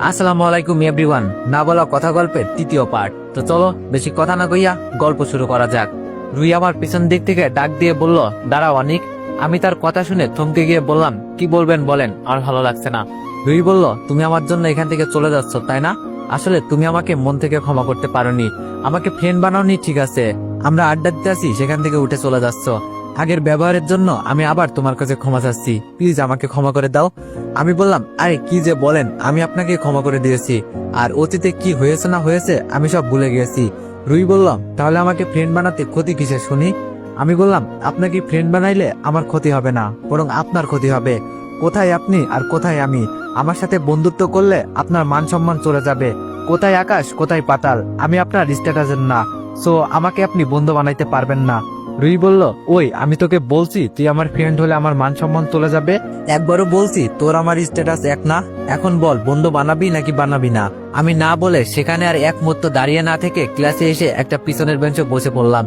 আসসালামু আলাইকুম এভরিওয়ান। না বলা কথা গল্পের তৃতীয় পার্ট। তো চলো বেশি কথা না কইয়া গল্প শুরু করা যাক। রুই আমার পিছন দিক থেকে ডাক দিয়ে বলল, দাঁড়াও অনিক। আমি তার কথা শুনে থমকে গিয়ে বললাম, কি বলবেন বলেন, আর ভালো লাগছে না। রুই বলল, তুমি আমার জন্য এখান থেকে চলে যাচ্ছ তাই না? আসলে তুমি আমাকে মন থেকে ক্ষমা করতে পারোনি, আমাকে ফ্রেন্ড বানাওনি, ঠিক আছে? আমরা আড্ডা দিতে আসি, সেখান থেকে উঠে চলে যাচ্ছ। আগের ব্যবহারের জন্য আমি আবার তোমার কাছে ক্ষমা চাচ্ছি, প্লিজ আমাকে ক্ষমা করে দাও। আমি বললাম, আরে কি যে বলেন, আমি আপনাকে ক্ষমা করে দিয়েছি, আর অতীতে কি হয়েছে না হয়েছে আমি সব ভুলে গেছি। রুই বললাম, তাহলে আমাকে ফ্রেন্ড বানাতে ক্ষতি কিসে শুনি? আমি বললাম, আপনাকে ফ্রেন্ড বানাইলে আমার ক্ষতি হবে না, বরং আপনার ক্ষতি হবে। কোথায় আপনি আর কোথায় আমি? আমার সাথে বন্ধুত্ব করলে আপনার মান সম্মান চলে যাবে। কোথায় আকাশ কোথায় পাতাল, আমি আপনার স্ট্যাটাসের না, সো আমাকে আপনি বন্ধু বানাইতে পারবেন না। রুই বলল, ওই আমি তোকে বলছি তুই আমার ফ্রেন্ড হলে আমার মান সম্মান চলে যাবে? একবারও বলছি তোর আমার স্ট্যাটাস এক না। এখন বল, বন্ধু বানাবি নাকি বানাবি না? আমি না বলে সেখানে আর এক মুহূর্ত দাঁড়িয়ে না থেকে ক্লাসে এসে একটা পিছনের বেঞ্চে বসে পড়লাম,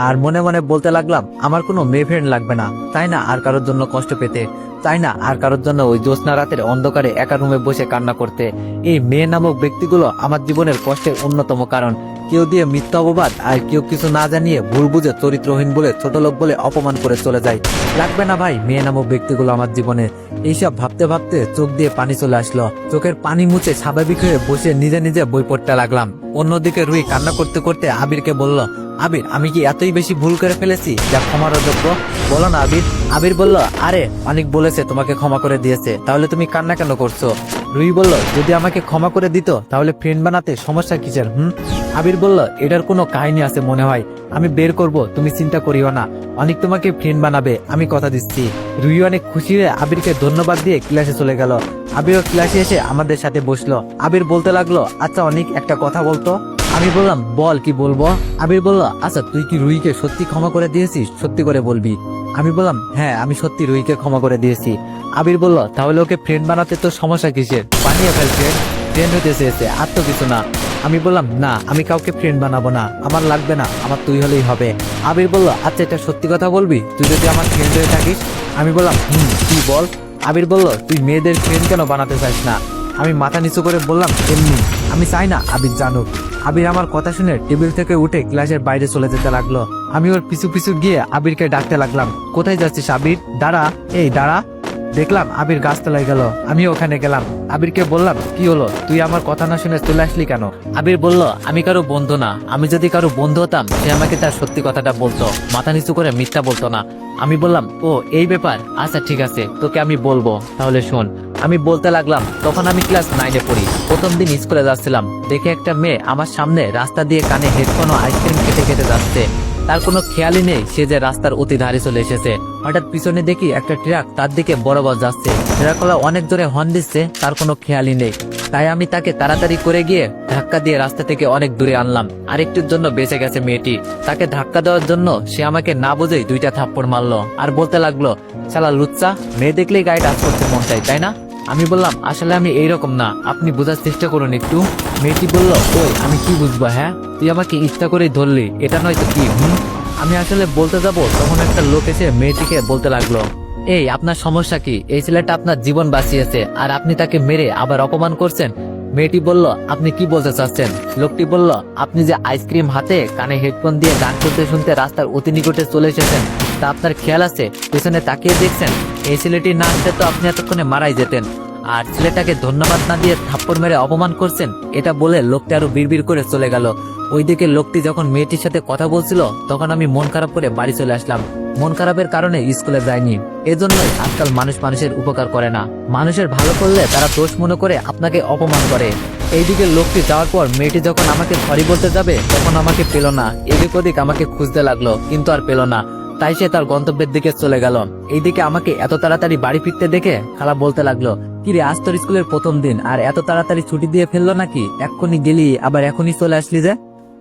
আর মনে মনে বলতে লাগলাম, আমার কোনো মেয়ে ফ্রেন্ড লাগবে না, তাই না আর কারোর জন্য কষ্ট পেতে, তাই না আর কারোর জন্য ওই জ্যোৎস্না রাতের অন্ধকারে একা রুমে বসে কান্না করতে। এই মেয়ে নামক ব্যক্তিগুলো আমার জীবনের কষ্টের অন্যতম কারণ। কেউ দিয়ে মিথ্যা অপবাদ, আর কেউ কিছু না জানিয়ে ভুল বুঝে চরিত্রহীন বলে, ছোট লোক বলে অপমান করে চলে যায়। লাগবে না ভাই মেয়ে নামক ব্যক্তিগুলো আমার জীবনে। এইসব ভাবতে ভাবতে চোখ দিয়ে পানি চলে আসলো। চোখের পানি মুছে স্বাভাবিক হয়ে বসে নিজে নিজে বই পড়তে লাগলাম। অন্যদিকে রুই কান্না করতে করতে আবিরকে বলল, আবির আমি কি এতই বেশি ভুল করে ফেলেছি যা ক্ষমার অযোগ্য? বলো না আবির। আবির বলল, আরে অনেক বলেছে তোমাকে ক্ষমা করে দিয়েছে, তাহলে তুমি কান্না কেন করছো? রুই বলল, যদি আমাকে ক্ষমা করে দিত তাহলে ফ্রেন্ড বানাতে সমস্যা কিসের? আবির বলল, এটার কোনো কাহিনী আছে মনে হয়, আমি বের করব, তুমি চিন্তা করিও না। অনেক তোমাকে ফ্রেন্ড বানাবে, আমি কথা দিচ্ছি। রুই অনেক খুশি হয়ে আবিরকে ধন্যবাদ দিয়ে ক্লাসে চলে গেল। আবিরও ক্লাসে এসে আমাদের সাথে বসলো। আবির বলতে লাগলো, আচ্ছা অনেক একটা কথা বলতো। আমি বললাম, বল কি বলবো? আবির বলল, আচ্ছা তুই কি রুইকে সত্যি ক্ষমা করে দিয়েছিস? সত্যি করে বলবি। আমি বললাম, হ্যাঁ আমি সত্যি রুইকে ক্ষমা করে দিয়েছি। আবির বলল, তাহলে ওকে ফ্রেন্ড বানাতে তো সমস্যা কিসের? বানিয়ে ফেল ফ্রেন্ড, ফ্রেন্ড হতে চেয়েছে, আর তো কিছু না। আমি বললাম, না আমি কাউকে ফ্রেন্ড বানাবো না, আমার লাগবে না, আমার তুই হলেই হবে। আবির বলল, আচ্ছা এটা সত্যি কথা বলবি, তুই যদি আমার ফ্রেন্ড হয়ে থাকিস? আমি বললাম, তুই বল। আবির বলল, তুই মেয়েদের ফ্রেন্ড কেন বানাতে চাস না? আমি মাথা নিচু করে বললাম, এমনি, আমি চাই না আবির জানুক। আবির আমার কথা শুনে টেবিল থেকে উঠে ক্লাসের বাইরে চলে যেতে লাগলো। আমি ওর পিছু পিছু গিয়ে আবিরকে ডাকতে লাগলাম, কোথায় যাচ্ছিস আবির? দাঁড়া, এই দাঁড়া। দেখলাম আবির গাছতলায় গেল, আমি ওখানে গেলাম। আবিরকে বললাম, কি হলো, তুই আমার কথা না শুনে চলে আসলি কেন? আবির বলল, আমি কারো বন্ধু না, আমি যদি কারো বন্ধু হতাম সে আমাকে তার সত্যি কথাটা বলতো, মাথা নিচু করে মিথ্যা বলতো না। আমি বললাম, ও এই ব্যাপার, আচ্ছা ঠিক আছে, তোকে আমি বলবো, তাহলে শোন। আমি বলতে লাগলাম, তখন আমি ক্লাস 9-এ পড়ি। প্রথম দিন স্কুলে যাচ্ছিলাম, দেখে একটা মেয়ে আমার সামনে রাস্তা দিয়ে কানে হেডফোন ও আইসক্রিম খেতে খেতে যাচ্ছে। তার কোনো খেয়ালই নেই সে যে রাস্তার অতি ধারে চলে এসেছে। হঠাৎ পিছনে দেখি একটা ট্রাক তার দিকে বরাবর যাচ্ছে। ট্রাকওয়ালা অনেক জোরে হর্ন দিচ্ছে, তার কোনো খেয়ালই নেই। তাই আমি তাকে তাড়াতাড়ি করে গিয়ে ধাক্কা দিয়ে রাস্তা থেকে অনেক দূরে আনলাম। আরেকটুর জন্য বেঁচে গেছে মেয়েটি। তাকে ধাক্কা দেওয়ার জন্য সে আমাকে না বুঝেই 2টা থাপ্পড় মারলো, আর বলতে লাগলো, শালা লুচ্চা, মেয়ে দেখলেই গায়ে টাচ করতে মন চাই তাই না? আমি বললাম, আসলে আমি এইরকম না, আপনি বোঝার চেষ্টা করুন একটু। মেয়েটি বলল, ওই আমি কি বুঝবো, হ্যাঁ তুই আমাকে ইচ্ছা করেই ধরলি, এটা নয় তো কি? আমি আসলে বলতে যাব, তখন একটা লোক এসে মেয়েটিকে বলতে লাগলো, এই আপনার সমস্যা কি? এই ছেলেটা আপনার জীবন বাঁচিয়েছে, আর আপনি তাকে মেরে আবার অপমান করছেন। মেয়েটি বলল, আপনি কি বলতে চাচ্ছেন? লোকটি বলল, আপনি যে আইসক্রিম হাতে কানে হেডফোন দিয়ে গান শুনতে শুনতে রাস্তার অতি নিকটে চলে এসেছেন, তা আপনার খেয়াল আছে? পেছনে তাকিয়ে দেখছেন? এই ছেলেটি না আসলে তো আপনি এতক্ষণে মারাই যেতেন, আর ছেলেটাকে ধন্যবাদ না দিয়ে থাপ্পড় মেরে অপমান করছেন। এটা বলে লোকটা আরো বিড়বিড় করে চলে গেল। ওইদিকে লোকটি যখন মেয়েটির সাথে কথা বলছিল, তখন আমি মন খারাপ করে বাড়ি চলে আসলাম। মন খারাপের কারণে স্কুলে যাইনি। এজন্যই আজকাল মানুষ মানুষের উপকার করে না, মানুষের ভালো করলে তারা দোষ মনে করে আপনাকে অপমান করে। এইদিকে লোকটি যাওয়ার পর মেয়েটি যখন আমাকে সরি বলতে যাবে, তখন আমাকে পেল না। এদিক ওদিক আমাকে খুঁজতে লাগলো, কিন্তু আর পেল না। তাই সে তার গন্তব্যের দিকে চলে গেল। এইদিকে আমাকে এত তাড়াতাড়ি বাড়ি ফিরতে দেখে খালা বলতে লাগলো, কিরে আজ তোর স্কুলের প্রথম দিন, আর এত তাড়াতাড়ি ছুটি দিয়ে ফেললো নাকি? এক্ষুনি গেলি আবার এখনই চলে আসলি যে?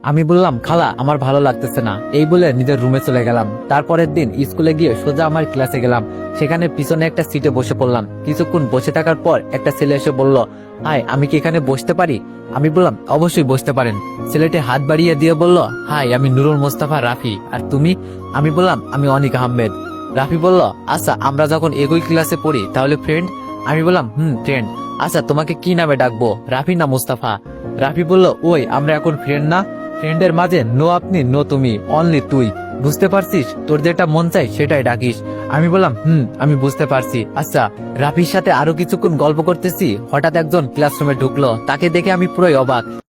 আমি বললাম, খালা আমার ভালো লাগতেছে না, এই বলে নিজের রুমে চলে গেলাম। তারপরের দিন স্কুলে গিয়ে সোজা আমার ক্লাসে গেলাম। সেখানে পিছনে একটা সিটে বসে পড়লাম। কিছুক্ষণ বসে থাকার পর একটা ছেলে এসে বলল, হাই আমি কি এখানে বসতে পারি? আমি বললাম, অবশ্যই বসতে পারেন। ছেলেটি হাত বাড়িয়ে দিয়ে বলল, হাই আমি নুরুল মোস্তফা রাফি, আর তুমি? আমি বললাম, আমি অনিক আহমেদ। রাফি বলল, আচ্ছা আমরা যখন একই ক্লাসে পড়ি তাহলে ফ্রেন্ড? আমি বললাম, ফ্রেন্ড। আচ্ছা তোমাকে কি নামে ডাকবো, রাফি না মুস্তাফা? রাফি বলল, ওই আমরা এখন ফ্রেন্ড না? ফ্রেন্ডের মাঝে নো আপনি নো তুমি, অনলি তুই। বুঝতে পারছিস? তোর যেটা মন চাই সেটাই ডাকিস। আমি বললাম, আমি বুঝতে পারছি। আচ্ছা। রাফির সাথে আরো কিছুক্ষণ গল্প করতেছি, হঠাৎ একজন ক্লাসরুমে ঢুকলো। তাকে দেখে আমি পুরোই অবাক।